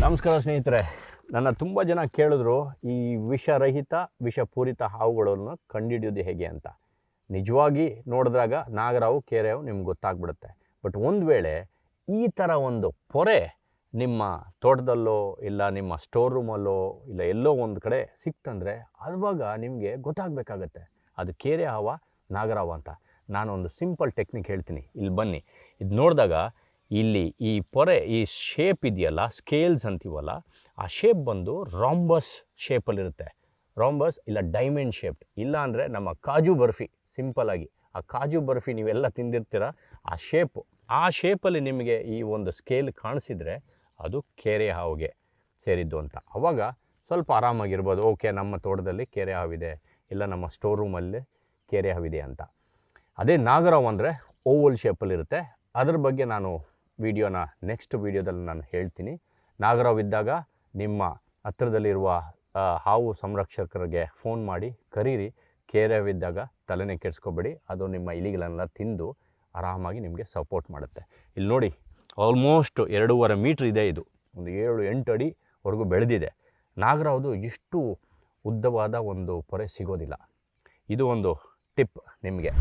ನಮಸ್ಕಾರ ಸ್ನೇಹಿತರೆ. ನನ್ನ ತುಂಬ ಜನ ಕೇಳಿದ್ರು ಈ ವಿಷರಹಿತ ವಿಷಪೂರಿತ ಹಾವುಗಳನ್ನು ಕಂಡುಹಿಡಿಯೋದು ಹೇಗೆ ಅಂತ. ನಿಜವಾಗಿ ನೋಡಿದಾಗ ನಾಗರಾವು ಕೇರೆಹಾವು ನಿಮ್ಗೆ ಗೊತ್ತಾಗ್ಬಿಡುತ್ತೆ. ಬಟ್ ಒಂದು ವೇಳೆ ಈ ಥರ ಒಂದು ಪೊರೆ ನಿಮ್ಮ ತೋಟದಲ್ಲೋ ಇಲ್ಲ ನಿಮ್ಮ ಸ್ಟೋರ್ ರೂಮಲ್ಲೋ ಇಲ್ಲ ಎಲ್ಲೋ ಒಂದು ಕಡೆ ಸಿಕ್ತಂದರೆ ಆವಾಗ ನಿಮಗೆ ಗೊತ್ತಾಗಬೇಕಾಗತ್ತೆ ಅದು ಕೇರೆಹಾವ ನಾಗರಾವ ಅಂತ. ನಾನೊಂದು ಸಿಂಪಲ್ ಟೆಕ್ನಿಕ್ ಹೇಳ್ತೀನಿ, ಇಲ್ಲಿ ಬನ್ನಿ. ಇದು ನೋಡಿದಾಗ ಇಲ್ಲಿ ಈ ಪೊರೆ ಈ ಶೇಪ್ ಇದೆಯಲ್ಲ, ಸ್ಕೇಲ್ಸ್ ಅಂತೀವಲ್ಲ, ಆ ಶೇಪ್ ಬಂದು ರಾಂಬಸ್ ಶೇಪಲ್ಲಿರುತ್ತೆ. ರಾಂಬಸ್ ಇಲ್ಲ ಡೈಮಂಡ್ ಶೇಪ್, ಇಲ್ಲ ಅಂದರೆ ನಮ್ಮ ಕಾಜು ಬರ್ಫಿ, ಸಿಂಪಲಾಗಿ ಆ ಕಾಜು ಬರ್ಫಿ ನೀವೆಲ್ಲ ತಿಂದಿರ್ತೀರ, ಆ ಶೇಪಲ್ಲಿ ನಿಮಗೆ ಈ ಒಂದು ಸ್ಕೇಲ್ ಕಾಣಿಸಿದರೆ ಅದು ಕೇರೆಹಾವಿಗೆ ಸೇರಿದ್ದು ಅಂತ. ಆವಾಗ ಸ್ವಲ್ಪ ಆರಾಮಾಗಿರ್ಬೋದು, ಓಕೆ ನಮ್ಮ ತೋಟದಲ್ಲಿ ಕೇರೆಹಾವಿದೆ ಇಲ್ಲ ನಮ್ಮ ಸ್ಟೋರ್ ರೂಮಲ್ಲಿ ಕೇರೆಹಾವಿದೆ ಅಂತ. ಅದೇ ನಾಗರಾವ್ ಅಂದರೆ ಓವಲ್ ಶೇಪಲ್ಲಿರುತ್ತೆ. ಅದ್ರ ಬಗ್ಗೆ ನಾನು ವಿಡಿಯೋನ ನೆಕ್ಸ್ಟ್ ವಿಡಿಯೋದಲ್ಲಿ ನಾನು ಹೇಳ್ತೀನಿ. ನಾಗರಾವ್ ಇದ್ದಾಗ ನಿಮ್ಮ ಹತ್ರದಲ್ಲಿರುವ ಹಾವು ಸಂರಕ್ಷಕರಿಗೆ ಫೋನ್ ಮಾಡಿ ಕರೀರಿ. ಕೇರೆಹಾವಿದ್ದಾಗ ತಲೆನೇ ಕೆಡಿಸ್ಕೋಬೇಡಿ, ಅದು ನಿಮ್ಮ ಇಲಿಗಳನ್ನೆಲ್ಲ ತಿಂದು ಆರಾಮಾಗಿ ನಿಮಗೆ ಸಪೋರ್ಟ್ ಮಾಡುತ್ತೆ. ಇಲ್ಲಿ ನೋಡಿ, ಆಲ್ಮೋಸ್ಟ್ 2.5 ಮೀಟ್ರ್ ಇದೆ. ಇದು ಒಂದು 7-8 ಅಡಿವರೆಗೂ ಬೆಳೆದಿದೆ. ನಾಗರಾವ್ದು ಇಷ್ಟು ಉದ್ದವಾದ ಒಂದು ಪೊರೆ ಸಿಗೋದಿಲ್ಲ. ಇದು ಒಂದು ಟಿಪ್ ನಿಮಗೆ.